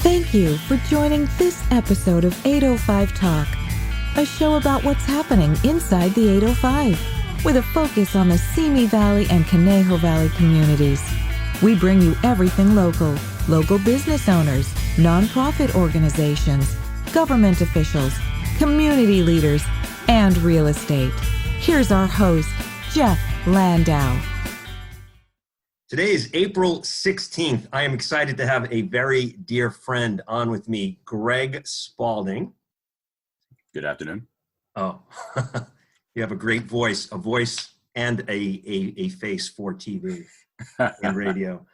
Thank you for joining this episode of 805 Talk, a show about what's happening inside the 805, with a focus on the Simi Valley and Conejo Valley communities. We bring you everything local business owners, nonprofit organizations, government officials, community leaders, and real estate. Here's our host, Jeff Landau. Today is April 16th. I am excited to have a very dear friend on with me, Greg Spaulding. Good afternoon. Oh, you have a great voice, and a face for TV and radio.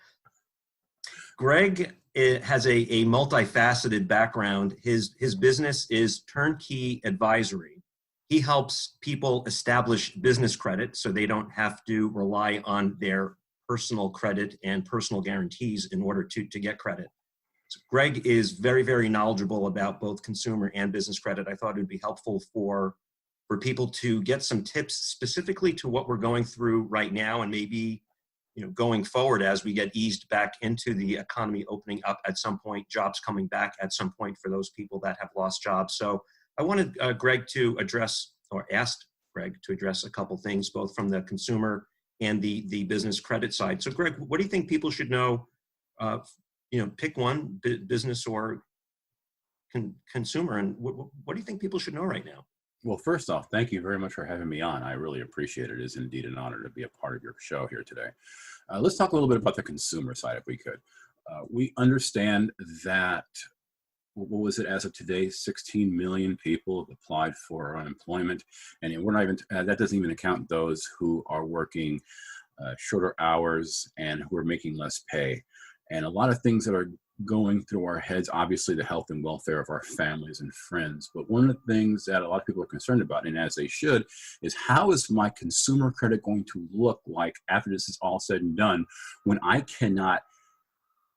Greg has a multifaceted background. His business is Turnkey Advisory. He helps people establish business credit so they don't have to rely on their personal credit and personal guarantees in order to get credit. So Greg is very, very knowledgeable about both consumer and business credit. I thought it would be helpful for people to get some tips specifically to what we're going through right now, and maybe going forward as we get eased back into the economy opening up at some point, jobs coming back at some point for those people that have lost jobs. So I wanted Greg to address, or asked Greg to address a couple things, both from the consumer and the business credit side. So Greg, what do you think people should know? Pick one, business or consumer, and what do you think people should know right now? Well, first off, thank you very much for having me on. I really appreciate it. It is indeed an honor to be a part of your show here today. Let's talk a little bit about the consumer side, if we could. We understand that, what was it, as of today, 16 million people have applied for unemployment, and we're not even, that doesn't even account those who are working shorter hours and who are making less pay. And a lot of things that are going through our heads, obviously the health and welfare of our families and friends. But one of the things that a lot of people are concerned about, and as they should, is how is my consumer credit going to look like after this is all said and done, when I cannot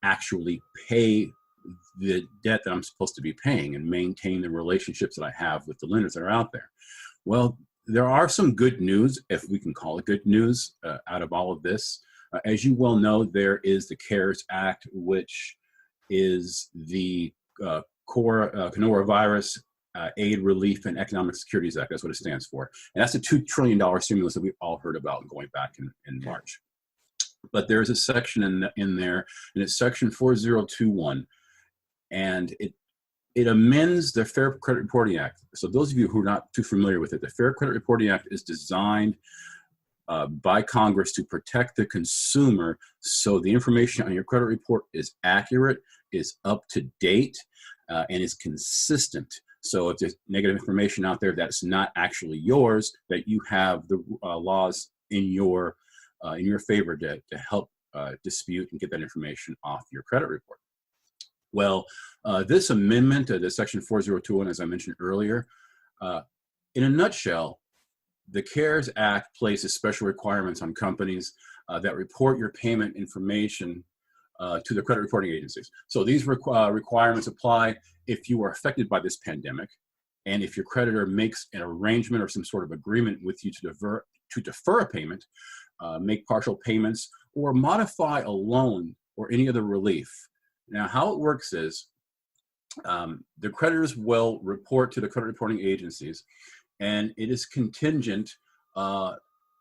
actually pay the debt that I'm supposed to be paying and maintain the relationships that I have with the lenders that are out there. Well, there are some good news, if we can call it good news, out of all of this. As you well know, there is the CARES Act, which is the Coronavirus Aid, Relief, and Economic Securities Act. That's what it stands for. And that's a $2 trillion stimulus that we've all heard about going back in March. But there's a section in there, and it's section 4021. And it amends the Fair Credit Reporting Act. So those of you who are not too familiar with it, the Fair Credit Reporting Act is designed by Congress to protect the consumer, so the information on your credit report is accurate, is up to date, and is consistent. So if there's negative information out there that's not actually yours, that you have the laws in your favor to help dispute and get that information off your credit report. Well, this amendment to the Section 4021, as I mentioned earlier, in a nutshell, the CARES Act places special requirements on companies that report your payment information to the credit reporting agencies. So these requirements apply if you are affected by this pandemic, and if your creditor makes an arrangement or some sort of agreement with you to defer a payment, make partial payments, or modify a loan or any other relief. Now, how it works is the creditors will report to the credit reporting agencies, and it is contingent.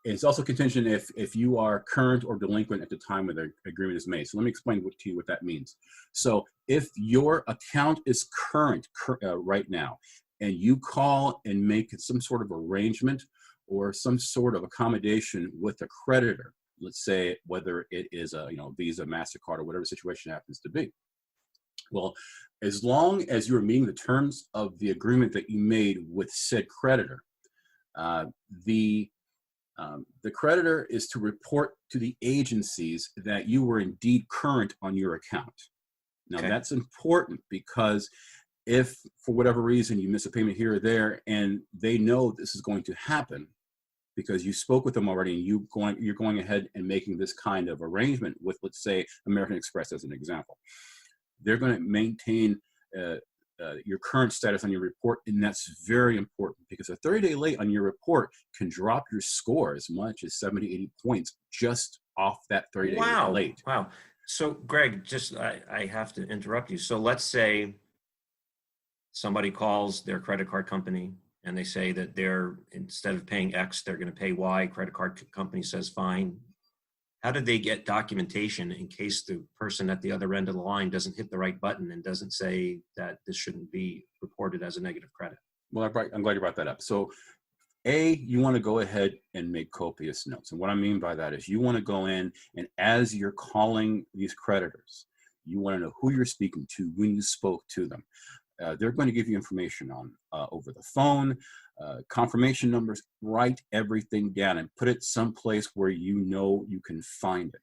It's also contingent if you are current or delinquent at the time when the agreement is made. So let me explain to you what that means. So if your account is current right now, and you call and make some sort of arrangement or some sort of accommodation with a creditor, let's say whether it is a Visa, MasterCard, or whatever the situation happens to be. Well, as long as you're meeting the terms of the agreement that you made with said creditor, the creditor is to report to the agencies that you were indeed current on your account. Now, That's important, because if for whatever reason you miss a payment here or there and they know this is going to happen because you spoke with them already and you're going ahead and making this kind of arrangement with, let's say, American Express as an example, they're going to maintain your current status on your report, and that's very important, because a 30-day late on your report can drop your score as much as 70, 80 points just off that 30-day late. Wow. So Greg, just, I have to interrupt you. So let's say somebody calls their credit card company and they say that instead of paying X, they're going to pay Y. Credit card company says, fine. How did they get documentation in case the person at the other end of the line doesn't hit the right button and doesn't say that this shouldn't be reported as a negative credit? Well, I'm glad you brought that up. So you want to go ahead and make copious notes. And what I mean by that is you want to go in, and as you're calling these creditors, you want to know who you're speaking to when you spoke to them. They're going to give you information on over the phone, confirmation numbers. Write everything down and put it someplace where you know you can find it.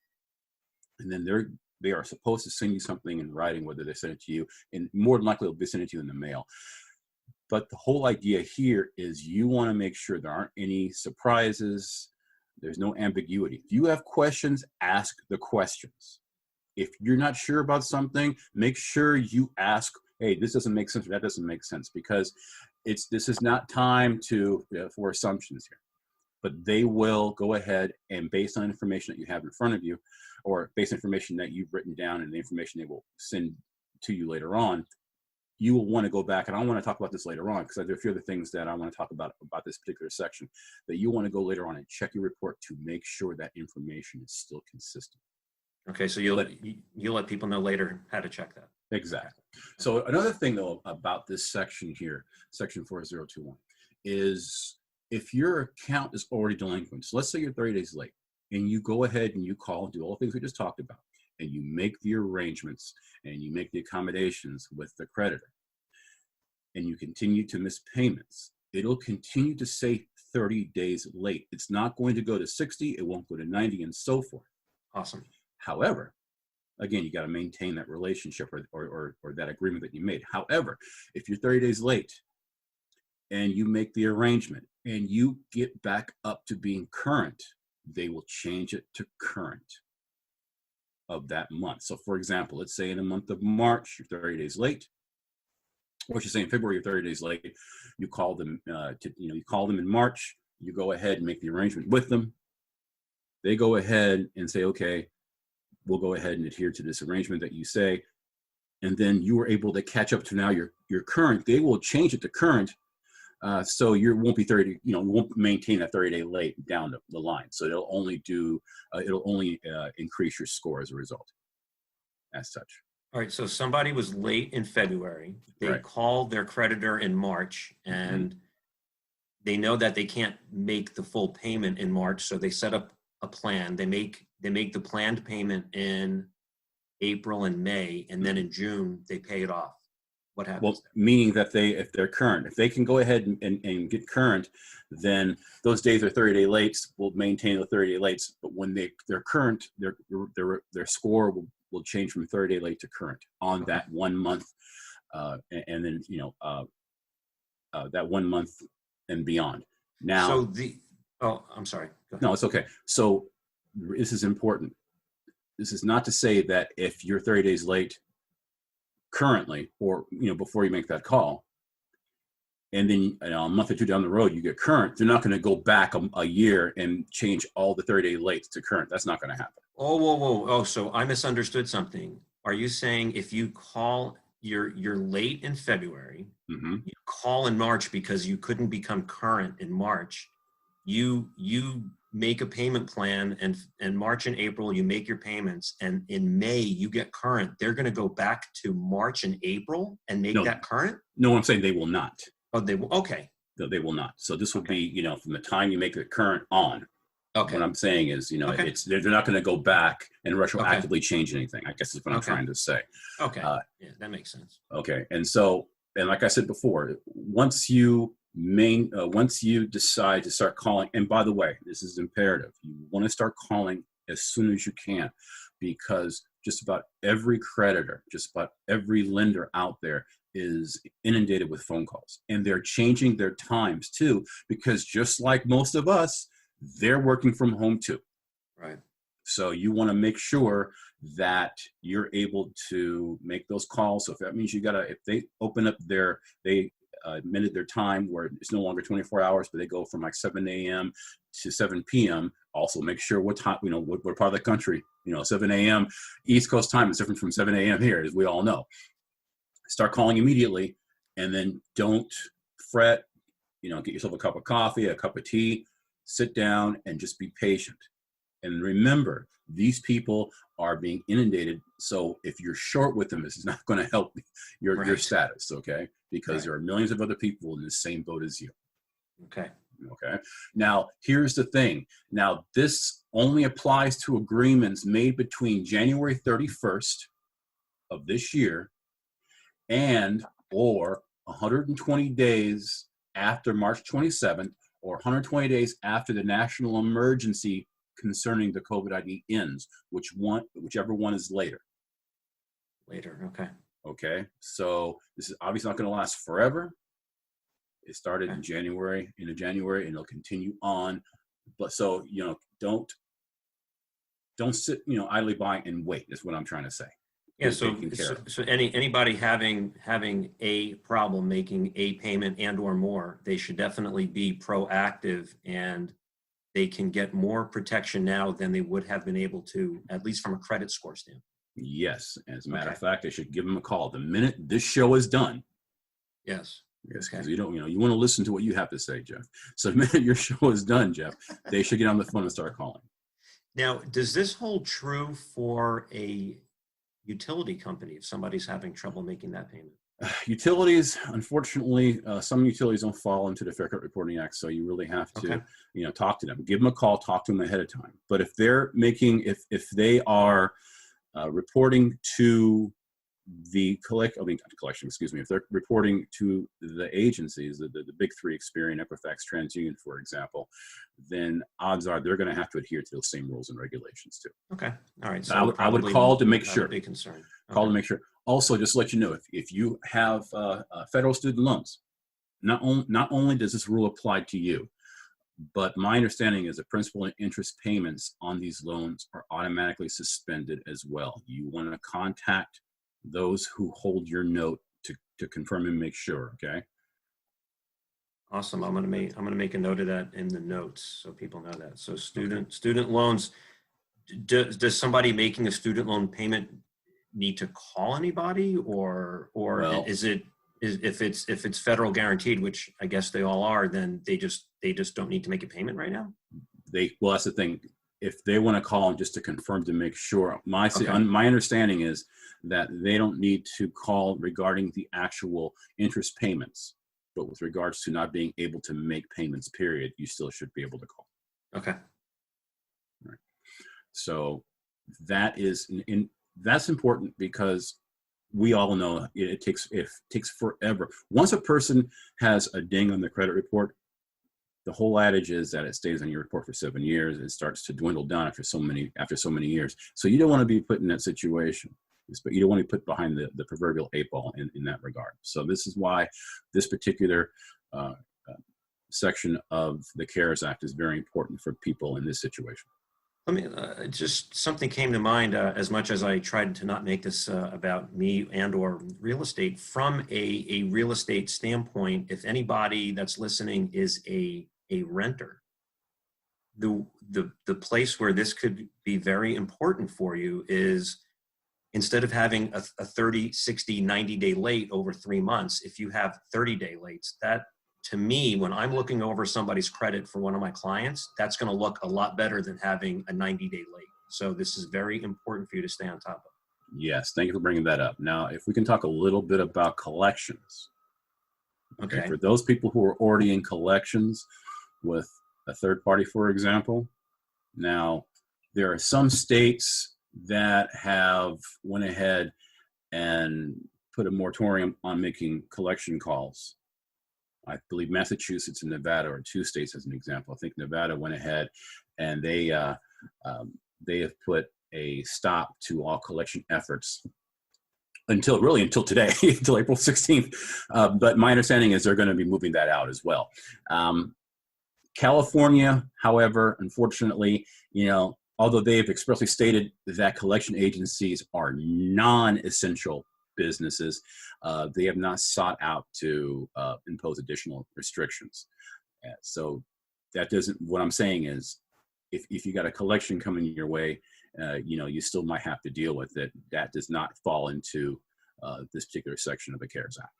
And then they are supposed to send you something in writing, whether they send it to you, and more than likely they'll be sending it to you in the mail. But the whole idea here is you want to make sure there aren't any surprises. There's no ambiguity. If you have questions, ask the questions. If you're not sure about something, make sure you ask, hey, this doesn't make sense or that doesn't make sense, because this is not time for assumptions here. But they will go ahead and, based on information that you have in front of you, or based on information that you've written down and the information they will send to you later on, you will want to go back, and I want to talk about this later on because there are a few other things that I want to talk about this particular section, that you want to go later on and check your report to make sure that information is still consistent. Okay, so you'll let people know later how to check that. Exactly. So another thing, though, about this section here, section 4021, is if your account is already delinquent, so let's say you're 30 days late, and you go ahead and you call and do all the things we just talked about, and you make the arrangements and you make the accommodations with the creditor, and you continue to miss payments, it'll continue to say 30 days late. It's not going to go to 60, it won't go to 90, and so forth. Awesome. However, again, you got to maintain that relationship or that agreement that you made. However, if you're 30 days late and you make the arrangement and you get back up to being current, they will change it to current of that month. So for example, let's say in the month of March, you're 30 days late. Or I should say in February, you're 30 days late. You call them, you call them in March, you go ahead and make the arrangement with them. They go ahead and say, okay, we'll go ahead and adhere to this arrangement that you say. And then you are able to catch up to now your current. They will change it to current. So you won't be 30, you won't maintain a 30-day late down the line. So it'll only increase your score as a result, as such. All right, so somebody was late in February. They Right. called their creditor in March, and they know that they can't make the full payment in March, so they set up a plan. They make the planned payment in April and May, and then in June they pay it off. What happens? Well, meaning that if they're current, if they can go ahead and get current, then those days are 30-day lates. Will maintain the 30-day lates, but when they're current, their score will change from 30-day late to current on that 1 month, and then that 1 month and beyond. Now, I'm sorry. Go ahead. No, it's okay. So this is important. This is not to say that if you're 30 days late currently, or before you make that call, and then a month or two down the road you get current, they're not going to go back a year and change all the 30-day lates to current. That's not going to happen. Oh, so I misunderstood something. Are you saying if you call, you're late in February, you call in March because you couldn't become current in March, you make a payment plan, and March and April you make your payments, and in May you get current, they're going to go back to March and April and make that current? No, I'm saying they will not. Oh, they will. Okay. No, they will not. So this will be, from the time you make the current on. Okay. What I'm saying is, they're not going to go back and retroactively change anything, I guess is what I'm trying to say. Okay. Yeah, that makes sense. Okay. And like I said before, once you decide to start calling, and by the way, this is imperative, you want to start calling as soon as you can, because just about every creditor, just about every lender out there is inundated with phone calls, and they're changing their times too, because just like most of us, they're working from home too. Right. So you want to make sure that you're able to make those calls. So if that means if they open up they amended their time where it's no longer 24 hours, but they go from like 7 a.m. to 7 p.m. Also make sure what time, what part of the country 7 a.m. East Coast time is different from 7 a.m. here, as we all know. Start calling immediately, and then don't fret. Get yourself a cup of coffee, a cup of tea, sit down, and just be patient. And remember, these people are being inundated. So if you're short with them, this is not going to help your status, okay? Because there are millions of other people in the same boat as you. Okay. Now, here's the thing. Now, this only applies to agreements made between January 31st of this year and or 120 days after March 27th or 120 days after the national emergency concerning the COVID ID ends, whichever one is later. Okay. Okay, so this is obviously not going to last forever. It started in January, and it'll continue on. But so don't sit idly by and wait. Is what I'm trying to say. Yeah. So anybody having a problem making a payment and or more, they should definitely be proactive, and they can get more protection now than they would have been able to, at least from a credit score standpoint. Yes. As a matter of fact, they should give them a call the minute this show is done. Yes. Yes, because you want to listen to what you have to say, Jeff. So the minute your show is done, Jeff, they should get on the phone and start calling. Now, does this hold true for a utility company if somebody's having trouble making that payment? Utilities, unfortunately, some utilities don't fall into the Fair Credit Reporting Act, so you really have to, talk to them. Give them a call, talk to them ahead of time. But if they're if they are reporting to the if they're reporting to the agencies, the big three, Experian, Equifax, TransUnion, for example, then odds are they're going to have to adhere to those same rules and regulations too. Okay. All right. So I would call to make sure. Big concern. Call to make sure. Also, just to let you know, if you have federal student loans, not only does this rule apply to you, but my understanding is that principal and interest payments on these loans are automatically suspended as well. You want to contact those who hold your note to confirm and make sure. Okay. Awesome. I'm gonna make a note of that in the notes so people know that. So student loans. Does somebody making a student loan payment need to call anybody, or is it if it's federal guaranteed, which I guess they all are, then they just don't need to make a payment right now? That's the thing. If they want to call them just to confirm to make sure, my understanding is that they don't need to call regarding the actual interest payments, but with regards to not being able to make payments, period, you still should be able to call. Okay. Right. So that is that's important because we all know it takes forever. Once a person has a ding on the credit report, the whole adage is that it stays on your report for 7 years. It starts to dwindle down after so many years. So you don't want to be put in that situation, but you don't want to be put behind the proverbial 8-ball in that regard. So this is why this particular section of the CARES Act is very important for people in this situation. Let me just something came to mind as much as I tried to not make this about me and or real estate. From a real estate standpoint, if anybody that's listening is a renter, the place where this could be very important for you is, instead of having a 30, 60, 90-day late over 3 months, if you have 30-day lates, that, to me, when I'm looking over somebody's credit for one of my clients, that's going to look a lot better than having a 90-day late. So this is very important for you to stay on top of. Yes, thank you for bringing that up. Now, if we can talk a little bit about collections. Okay. For those people who are already in collections with a third party, for example, now there are some states that have went ahead and put a moratorium on making collection calls. I believe Massachusetts and Nevada are two states as an example. I think Nevada went ahead and they have put a stop to all collection efforts until today, until April 16th. But my understanding is they're going to be moving that out as well. California, however, unfortunately, although they have expressly stated that collection agencies are non-essential businesses, they have not sought out to impose additional restrictions. So that doesn't, what I'm saying is, if you got a collection coming your way you still might have to deal with it. That does not fall into this particular section of the CARES Act.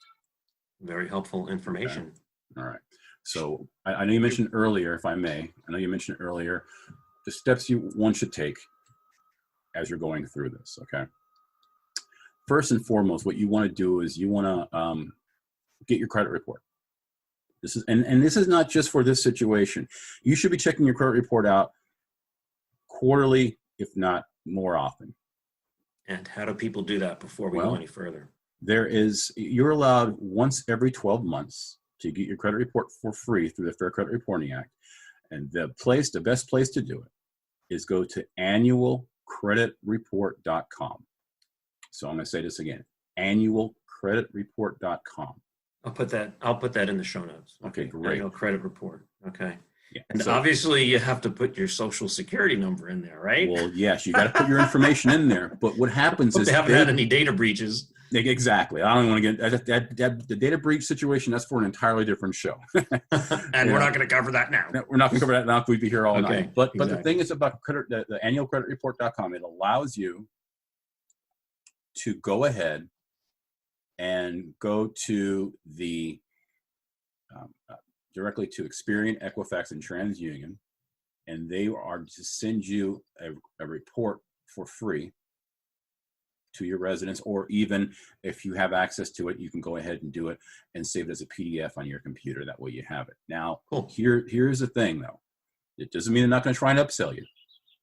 Very helpful information. Okay. All right. So I know you mentioned earlier, if I may, the steps one should take as you're going through this, okay? First and foremost, what you want to do is you want to get your credit report. This is, and this is not just for this situation. You should be checking your credit report out quarterly, if not more often. And how do people do that before we go any further? You're allowed once every 12 months to get your credit report for free through the Fair Credit Reporting Act. And the best place to do it is go to annualcreditreport.com. So I'm going to say this again, annualcreditreport.com. I'll put that in the show notes. Okay, great. Annual credit report. Okay. Yeah. And so, obviously you have to put your social security number in there, right? Well, yes, you got to put your information in there. But what happens is they haven't had any data breaches. Exactly. I don't want to get the data breach situation. That's for an entirely different show. And we're not going to cover that now. No, we're not going to cover that now. We'd be here all night. But exactly. The thing is about the annualcreditreport.com. It allows you to go ahead and go to the directly to Experian, Equifax, and TransUnion, and they are to send you a report for free to your residence, or even if you have access to it, you can go ahead and do it and save it as a PDF on your computer. That way you have it. Now, here's the thing though. It doesn't mean they're not going to try and upsell you.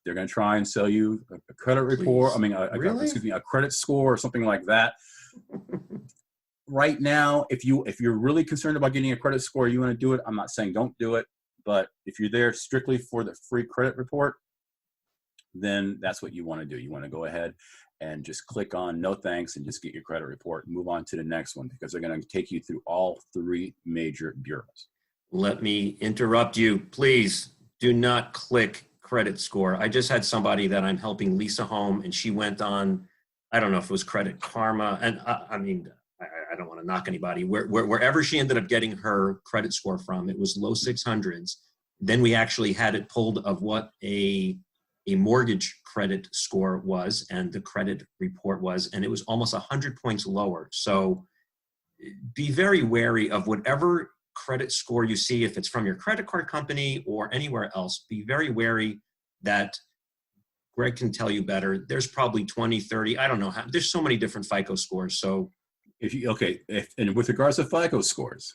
They're going to try and sell you a credit report. I mean, a credit score or something like that. Right now, if you're really concerned about getting a credit score, you want to do it. I'm not saying don't do it, but if you're there strictly for the free credit report, then that's what you want to do. You want to go ahead and just click on no thanks and just get your credit report and move on to the next one, because they're going to take you through all three major bureaus. Let me interrupt you. Please do not click credit score. I just had somebody that I'm helping lease a home, and she went on, I don't know if it was Credit Karma, and I mean, I don't want to knock anybody. Wherever she ended up getting her credit score from, it was low 600s. Then we actually had it pulled of what a mortgage credit score was and the credit report was, and it was almost 100 points lower. So be very wary of whatever credit score you see, if it's from your credit card company or anywhere else. Be very wary that Greg can tell you better. There's probably 20, 30, I don't know how, there's so many different FICO scores. So and with regards to FICO scores,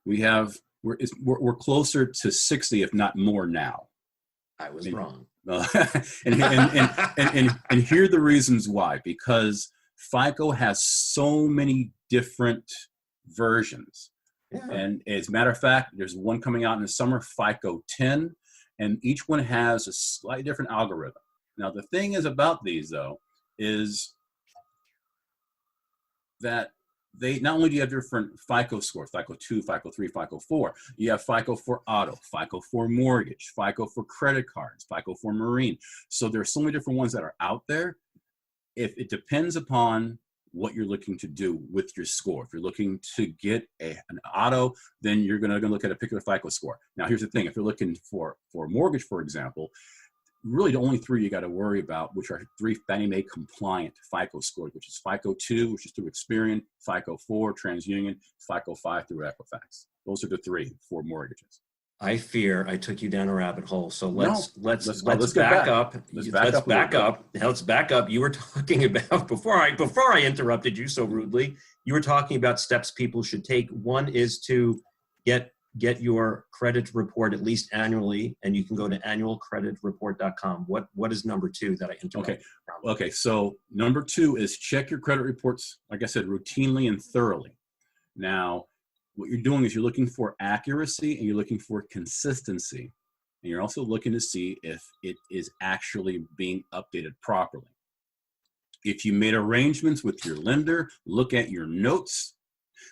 we're closer to 60, if not more now. I was wrong. And here are the reasons why. Because FICO has so many different versions. Yeah. And as a matter of fact, there's one coming out in the summer, FICO 10, and each one has a slightly different algorithm. Now, the thing is about these, though, is that they not only do you have different FICO scores, FICO 2, FICO 3, FICO 4, you have FICO for auto, FICO for mortgage, FICO for credit cards, FICO for marine. So there are so many different ones that are out there. If it depends upon what you're looking to do with your score. If you're looking to get an auto, then you're going to look at a particular FICO score. Now, here's the thing. If you're looking for a mortgage, for example, really the only three you got to worry about, which are three Fannie Mae compliant FICO scores, which is FICO 2, which is through Experian, FICO 4, TransUnion, FICO 5 through Equifax. Those are the three for mortgages. I fear I took you down a rabbit hole. So let's back up. Let's back up. You were talking about before I interrupted you so rudely. You were talking about steps people should take. One is to get your credit report at least annually, and you can go to annualcreditreport.com. What is number two that I interrupted? Okay. So number two is check your credit reports, like I said, routinely and thoroughly. Now, what you're doing is you're looking for accuracy and you're looking for consistency. And you're also looking to see if it is actually being updated properly. If you made arrangements with your lender, look at your notes,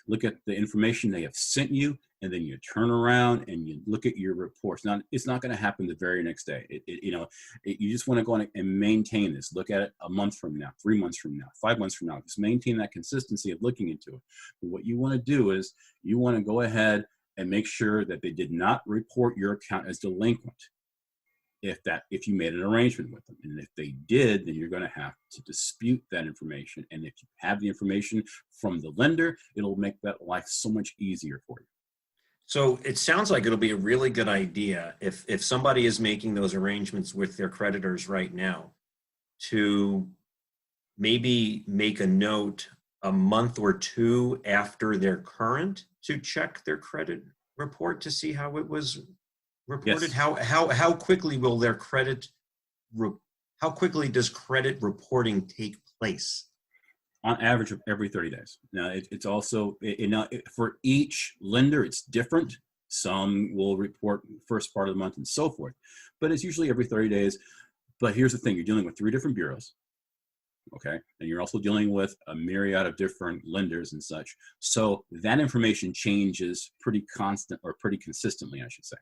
look at the information they have sent you, and then you turn around and you look at your reports. Now, it's not going to happen the very next day. You just want to go on and maintain this. Look at it a month from now, 3 months from now, 5 months from now. Just maintain that consistency of looking into it. But what you want to do is you want to go ahead and make sure that they did not report your account as delinquent. if you made an arrangement with them. And if they did, then you're going to have to dispute that information. And if you have the information from the lender, it'll make that life so much easier for you. So it sounds like it'll be a really good idea if somebody is making those arrangements with their creditors right now to maybe make a note a month or two after they're current to check their credit report to see how it was reported. Yes. How quickly will their how quickly does credit reporting take place? On average of every 30 days. Now, it's also, for each lender, it's different. Some will report first part of the month and so forth, but it's usually every 30 days. But here's the thing, you're dealing with 3 different bureaus, okay? And you're also dealing with a myriad of different lenders and such. So that information changes pretty consistently, I should say.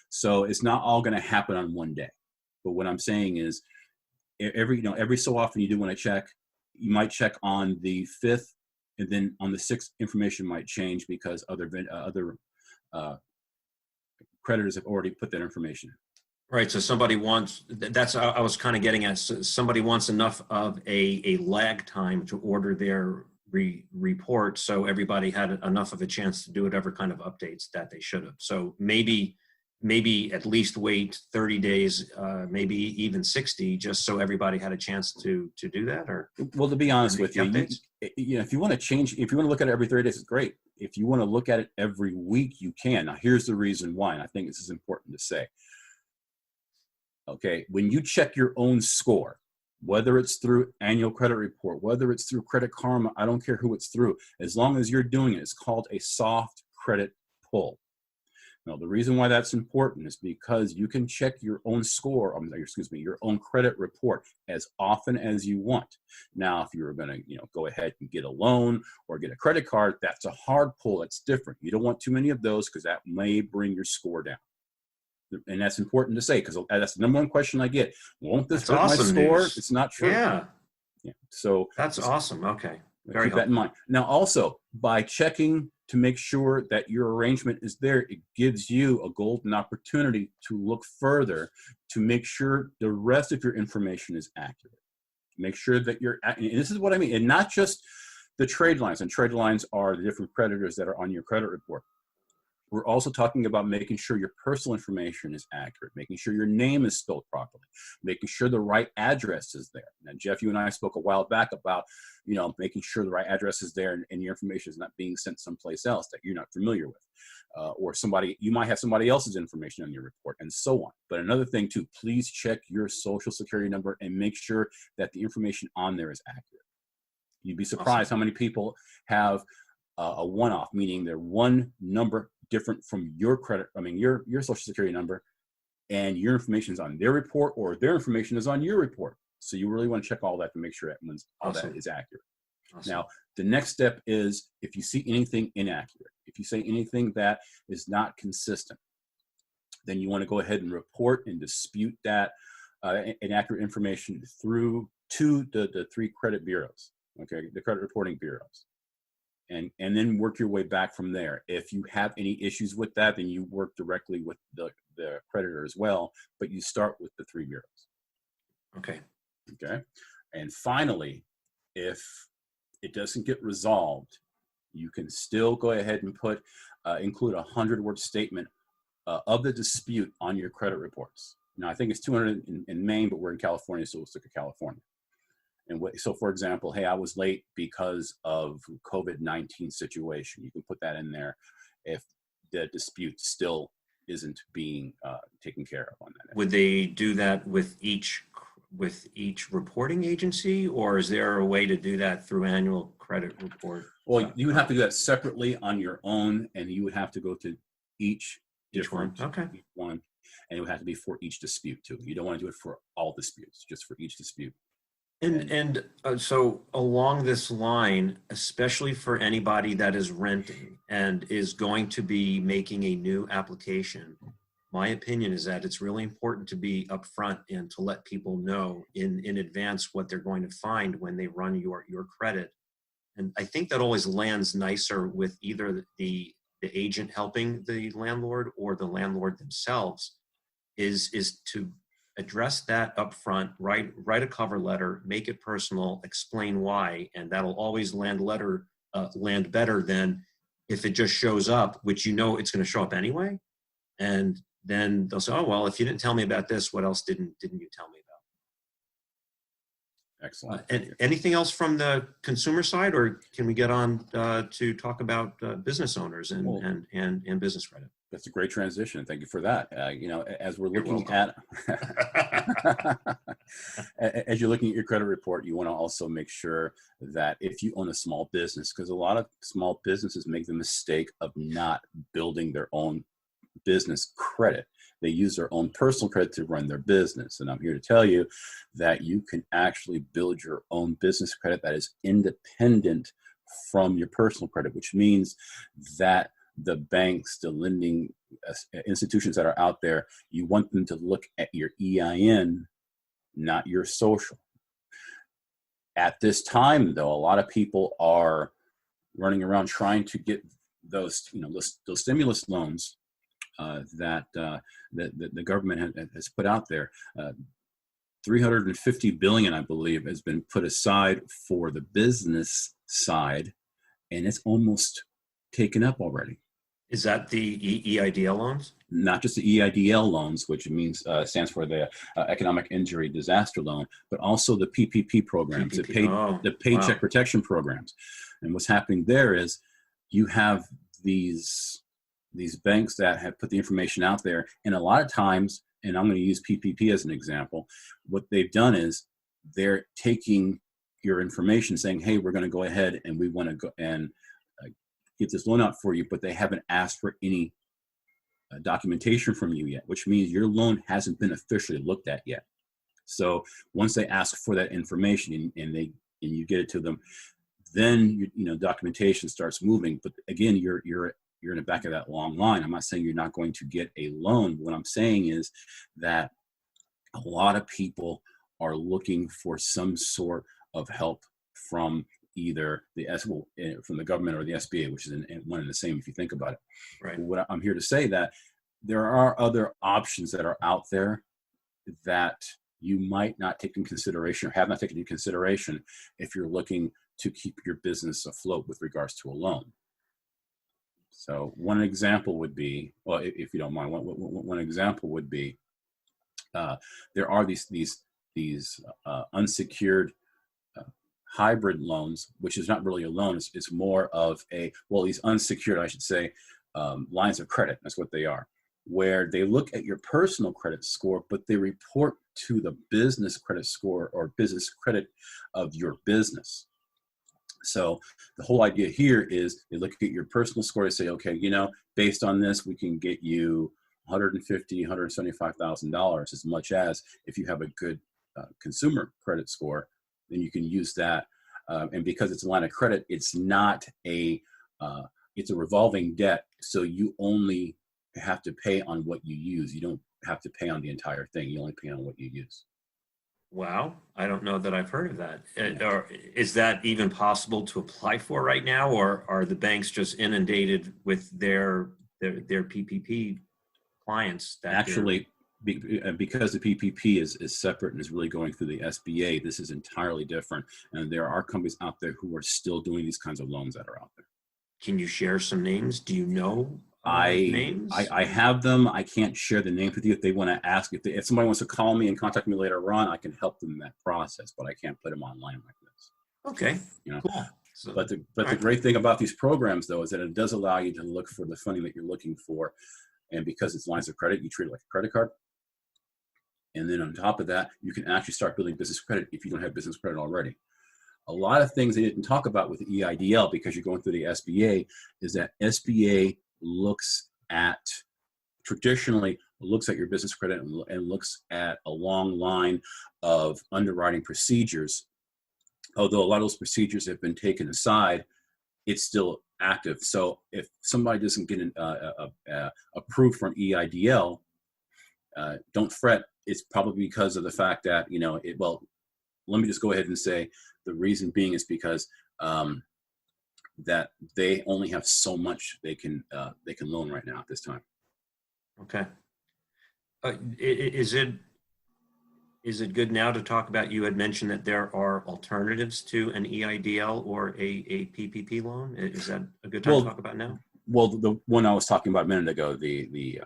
So it's not all gonna happen on one day. But what I'm saying is every so often you do wanna check. You might check on the 5th, and then on the 6th, information might change because other creditors have already put that information in. Right, so somebody wants, that's, I was kind of getting at, somebody wants enough of a lag time to order their report, so everybody had enough of a chance to do whatever kind of updates that they should have. So maybe at least wait 30 days, maybe even 60, just so everybody had a chance to do that. Or well, to be honest with you, if you want to look at it every 30 days, it's great. If you want to look at it every week, you can. Now, here's the reason why, and I think this is important to say. Okay, when you check your own score, whether it's through annual credit report, whether it's through Credit Karma, I don't care who it's through, as long as you're doing it, it's called a soft credit pull. Now, the reason why that's important is because you can check your own score, your own credit report as often as you want. Now, if you're going to, go ahead and get a loan or get a credit card, that's a hard pull. That's different. You don't want too many of those because that may bring your score down. And that's important to say because that's the number one question I get. Won't this hurt my score? News. It's not true. Yeah. So that's awesome. Okay. Very keep that in mind. Now, also, by checking to make sure that your arrangement is there, it gives you a golden opportunity to look further to make sure the rest of your information is accurate. Make sure that and this is what I mean, and not just the trade lines, and trade lines are the different creditors that are on your credit report. We're also talking about making sure your personal information is accurate, making sure your name is spelled properly, making sure the right address is there. Now, Jeff, you and I spoke a while back about, making sure the right address is there and your information is not being sent someplace else that you're not familiar with. Or you might have somebody else's information on your report and so on. But another thing too, please check your social security number and make sure that the information on there is accurate. You'd be surprised how many people have a one-off, meaning they're one number different from your your social security number, and your information is on their report or their information is on your report. So you really want to check all that to make sure all that is accurate. Awesome. Now, the next step is if you see anything inaccurate, if you say anything that is not consistent, then you want to go ahead and report and dispute that inaccurate information to the 3 credit bureaus, okay, the credit reporting bureaus. And then work your way back from there. If you have any issues with that, then you work directly with the creditor as well, but you start with the 3 bureaus. Okay. Okay. And finally, if it doesn't get resolved, you can still go ahead and include a 100-word statement of the dispute on your credit reports. Now, I think it's 200 in Maine, but we're in California, so we'll stick to California. And so, for example, hey, I was late because of COVID-19 situation. You can put that in there if the dispute still isn't being taken care of on that. Would they do that with each reporting agency, or is there a way to do that through annual credit report? Well, you would have to do that separately on your own, and you would have to go to each different one. Okay. Each one, and it would have to be for each dispute too. You don't want to do it for all disputes, just for each dispute. So along this line, especially for anybody that is renting and is going to be making a new application, my opinion is that it's really important to be upfront and to let people know in advance what they're going to find when they run your credit. And I think that always lands nicer with either the agent helping the landlord or the landlord themselves is to address that up front, write a cover letter, make it personal, explain why, and that'll always land better than if it just shows up, which you know it's going to show up anyway. And then they'll say, oh, well, if you didn't tell me about this, what else didn't you tell me about? Excellent. Anything else from the consumer side, or can we get on to talk about business owners and business credit? That's a great transition. Thank you for that. As we're looking as you're looking at your credit report, you want to also make sure that if you own a small business, because a lot of small businesses make the mistake of not building their own business credit. They use their own personal credit to run their business. And I'm here to tell you that you can actually build your own business credit that is independent from your personal credit, which means that the banks, the lending institutions that are out there, you want them to look at your EIN, not your social. At this time, though, a lot of people are running around trying to get those stimulus loans that the government has put out there. $350 billion, I believe, has been put aside for the business side, and it's almost taken up already. Is that the EIDL loans? Not just the EIDL loans, which means stands for the Economic Injury Disaster Loan, but also the PPP programs, the Paycheck Protection programs. And what's happening there is you have these banks that have put the information out there, and a lot of times, and I'm going to use PPP as an example, what they've done is they're taking your information saying, hey, we're going to go ahead and we want to go and get this loan out for you, but they haven't asked for any documentation from you yet, which means your loan hasn't been officially looked at yet. So once they ask for that information and you get it to them, then documentation starts moving. But again, you're in the back of that long line. I'm not saying you're not going to get a loan. What I'm saying is that a lot of people are looking for some sort of help from either from the government or the SBA, which is one and the same if you think about it. Right. What I'm here to say that there are other options that are out there that you might not take in consideration or have not taken into consideration if you're looking to keep your business afloat with regards to a loan. So one example would be, well, if you don't mind, one example would be there are these unsecured hybrid loans, which is not really a loan. It's more of these unsecured, I should say, lines of credit. That's what they are, where they look at your personal credit score, but they report to the business credit score or business credit of your business. So the whole idea here is they look at your personal score and say, okay, based on this, we can get you $150,000, $175,000, as much as if you have a good consumer credit score, then you can use that. And because it's a line of credit, it's not it's a revolving debt. So you only have to pay on what you use. You don't have to pay on the entire thing. You only pay on what you use. Wow. I don't know that I've heard of that. Or is that even possible to apply for right now? Or are the banks just inundated with their PPP clients? Actually, because the PPP is separate and is really going through the SBA, this is entirely different. And there are companies out there who are still doing these kinds of loans that are out there. Can you share some names? Do you know names? I have them. I can't share the names with you. If they want to ask, if somebody wants to call me and contact me later on, I can help them in that process, but I can't put them online like this. Okay, cool. So, but the great thing about these programs, though, is that it does allow you to look for the funding that you're looking for. And because it's lines of credit, you treat it like a credit card. And then on top of that, you can actually start building business credit if you don't have business credit already. A lot of things they didn't talk about with the EIDL, because you're going through the SBA, is that SBA traditionally looks at your business credit and looks at a long line of underwriting procedures. Although a lot of those procedures have been taken aside, it's still active. So if somebody doesn't get approved from EIDL, don't fret. It's probably because of the fact that, let me just go ahead and say the reason being is because that they only have so much they can loan right now at this time. Okay. Is it Is it good now to talk about, you had mentioned that there are alternatives to an EIDL or a PPP loan. Is that a good time to talk about now? Well, the one I was talking about a minute ago, the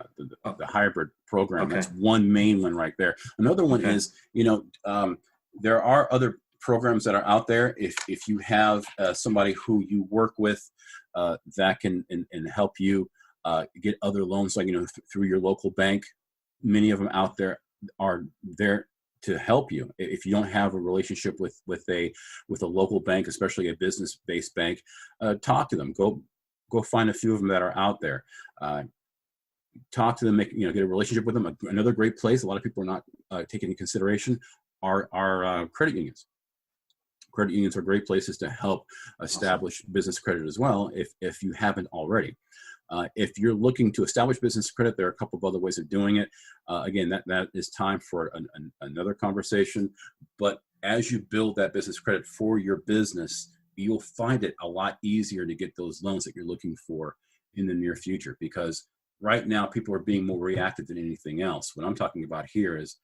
hybrid program, Okay. that's one main one right there. Another one is, there are other programs that are out there. If you have somebody who you work with that can and help you get other loans, like, through your local bank, many of them out there are there to help you. If you don't have a relationship with a local bank, especially a business-based bank, talk to them. Go find a few of them that are out there. Talk to them, get a relationship with them. Another great place, a lot of people are not taking into consideration, are credit unions. Credit unions are great places to help establish business credit as well, if you haven't already. If you're looking to establish business credit, there are a couple of other ways of doing it. Again, that is time for another conversation. But as you build that business credit for your business, you'll find it a lot easier to get those loans that you're looking for in the near future, because right now people are being more reactive than anything else. What I'm talking about here is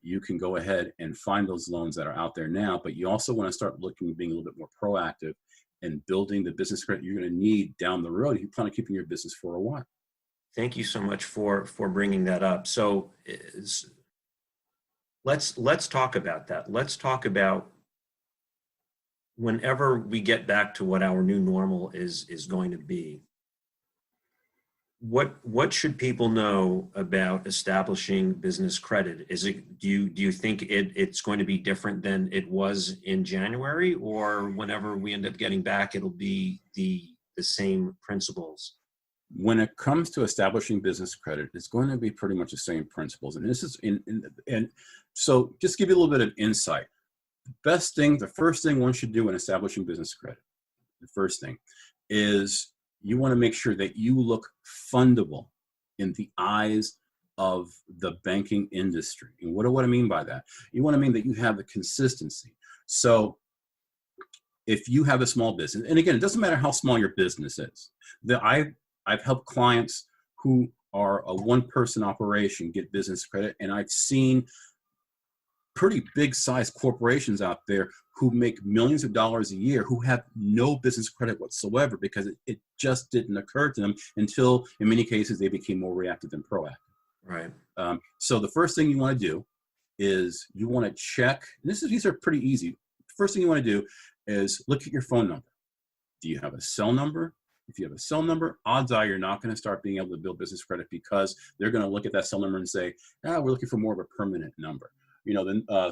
you can go ahead and find those loans that are out there now, but you also want to start looking, being a little bit more proactive and building the business credit you're going to need down the road. You plan on keeping your business for a while. Thank you so much for bringing that up. So let's talk about that. Let's talk about whenever we get back to what our new normal is going to be. What should people know about establishing business credit? Do you think it's going to be different than it was in January, or whenever we end up getting back, it'll be the same principles? When it comes to establishing business credit, it's going to be pretty much the same principles. And this is and so just to give you a little bit of insight. The first thing one should do in establishing business credit, the first thing is you want to make sure that you look fundable in the eyes of the banking industry. And what do I mean by that? You want to mean that you have the consistency. So if you have a small business, and again, it doesn't matter how small your business is. I've helped clients who are a one-person operation get business credit, and I've seen pretty big sized corporations out there who make millions of dollars a year who have no business credit whatsoever, because it just didn't occur to them until, in many cases, they became more reactive than proactive. Right. So the first thing you want to do is you want to check, and these are pretty easy. First thing you want to do is look at your phone number. Do you have a cell number? If you have a cell number, odds are you're not going to start being able to build business credit, because they're going to look at that cell number and say, we're looking for more of a permanent number.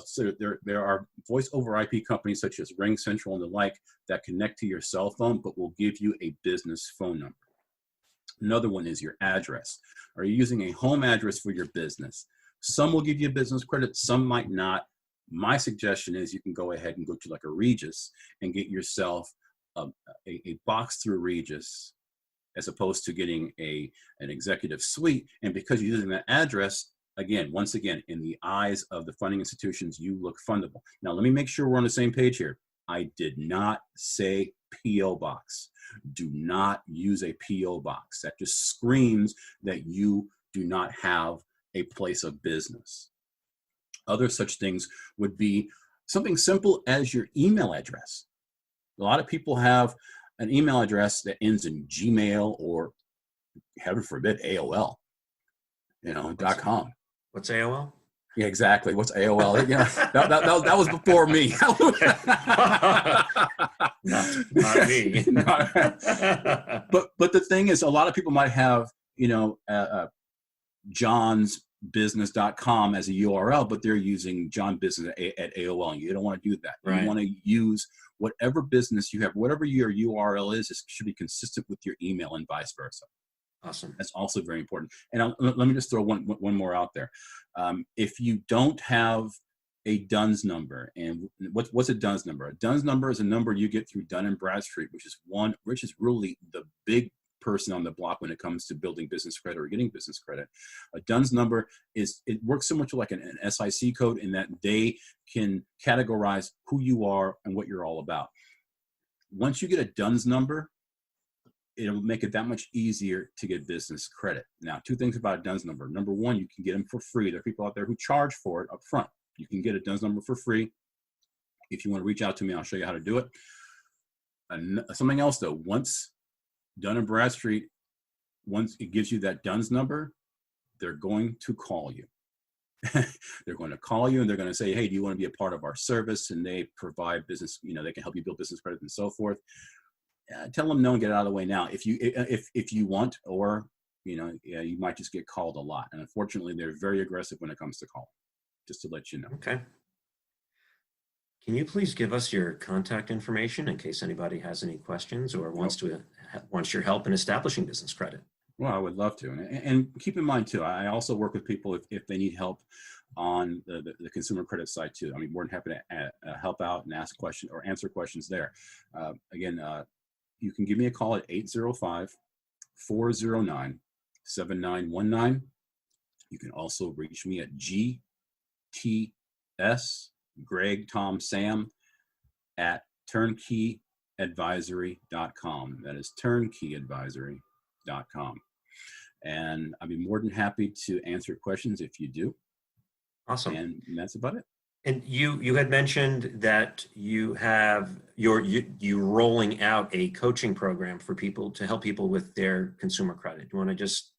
So there are voice over IP companies such as RingCentral and the like that connect to your cell phone, but will give you a business phone number. Another one is your address. Are you using a home address for your business? Some will give you a business credit, some might not. My suggestion is you can go ahead and go to like a Regis and get yourself a box through Regis, as opposed to getting an executive suite. And because you're using that address, once again, in the eyes of the funding institutions, you look fundable. Now, let me make sure we're on the same page here. I did not say P.O. box. Do not use a P.O. box. That just screams that you do not have a place of business. Other such things would be something simple as your email address. A lot of people have an email address that ends in Gmail or, heaven forbid, AOL, .com. What's AOL? Yeah, exactly. What's AOL? That was before me. not me. But the thing is, a lot of people might have, johnsbusiness.com as a URL, but they're using John Business at AOL, and you don't want to do that. Right. You want to use whatever business you have, whatever your URL is, it should be consistent with your email and vice versa. Awesome. That's also very important. And let me just throw one more out there. If you don't have a DUNS number, and what's a DUNS number? A DUNS number is a number you get through Dun & Bradstreet, which is really the big person on the block when it comes to building business credit or getting business credit. A DUNS number works so much like an SIC code, in that they can categorize who you are and what you're all about. Once you get a DUNS number, it'll make it that much easier to get business credit. Now, two things about a DUNS number. Number one, you can get them for free. There are people out there who charge for it up front. You can get a DUNS number for free. If you want to reach out to me, I'll show you how to do it. And something else though, once Dun & Bradstreet, once it gives you that DUNS number, they're going to call you. They're going to call you and they're going to say, hey, do you want to be a part of our service? And they provide business, they can help you build business credit and so forth. Tell them no and get out of the way now. If you want, or, you might just get called a lot. And unfortunately, they're very aggressive when it comes to call, just to let you know. Okay. Can you please give us your contact information in case anybody has any questions or wants your help in establishing business credit? Well, I would love to. And keep in mind, too, I also work with people if they need help on the consumer credit side, too. I mean, more than happy to help out and ask questions or answer questions there. Again, you can give me a call at 805-409-7919. You can also reach me at GTS, Greg, Tom, Sam, at turnkeyadvisory.com. That is turnkeyadvisory.com. And I'd be more than happy to answer questions if you do. Awesome. And that's about it. And you had mentioned that you have you rolling out a coaching program for people to help people with their consumer credit. Do you want to just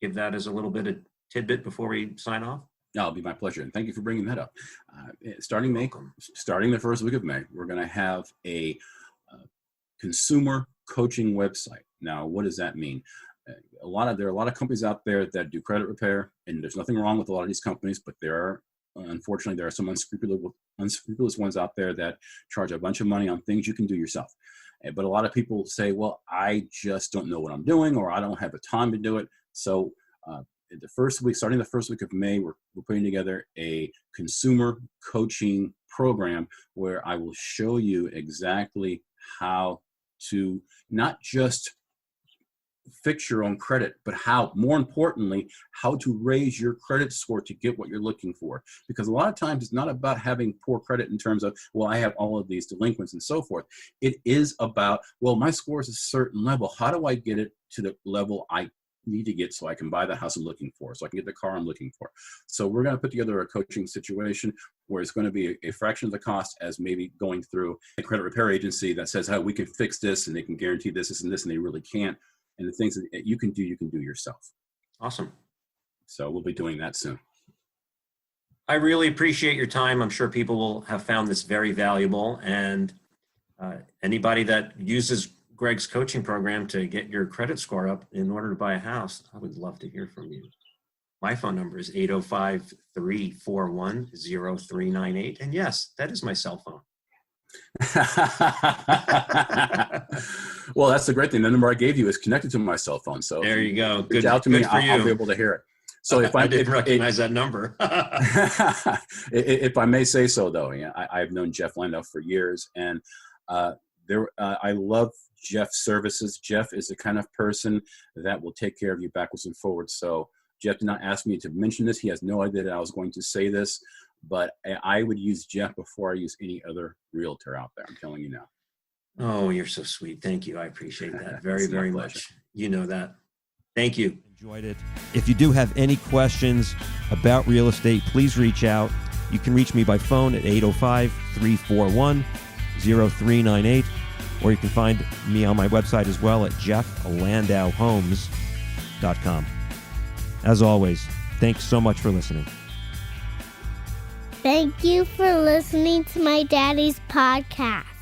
give that as a little bit of tidbit before we sign off? No, it'll be my pleasure. And thank you for bringing that up. Starting the first week of May, we're going to have a consumer coaching website. Now, what does that mean? There are a lot of companies out there that do credit repair, and there's nothing wrong with a lot of these companies, but unfortunately, there are some unscrupulous ones out there that charge a bunch of money on things you can do yourself. But a lot of people say, well, I just don't know what I'm doing, or I don't have the time to do it. So starting the first week of May, we're putting together a consumer coaching program where I will show you exactly how to not just fix your own credit, but more importantly, how to raise your credit score to get what you're looking for. Because a lot of times it's not about having poor credit in terms of, well, I have all of these delinquents and so forth. It is about, well, my score is a certain level. How do I get it to the level I need to get so I can buy the house I'm looking for, so I can get the car I'm looking for? So we're going to put together a coaching situation where it's going to be a fraction of the cost as maybe going through a credit repair agency that says, hey, we can fix this and they can guarantee this, this, and this, and they really can't. And the things that you can do yourself. Awesome. So we'll be doing that soon. I really appreciate your time. I'm sure people will have found this very valuable. And anybody that uses Greg's coaching program to get your credit score up in order to buy a house, I would love to hear from you. My phone number is 805-341-0398. And yes, that is my cell phone. Well, that's the great thing. The number I gave you is connected to my cell phone. So there you go. Reach out to me. I'll be able to hear it. So if I didn't recognize that number. If I may say so, though, I've known Jeff Landau for years, and I love Jeff's services. Jeff is the kind of person that will take care of you backwards and forwards. So Jeff did not ask me to mention this. He has no idea that I was going to say this, but I would use Jeff before I use any other realtor out there. I'm telling you now. Oh, you're so sweet. Thank you. I appreciate that very, very much. You know that. Thank you. Enjoyed it. If you do have any questions about real estate, please reach out. You can reach me by phone at 805-341-0398, or you can find me on my website as well at jefflandauhomes.com. As always, thanks so much for listening. Thank you for listening to my daddy's podcast.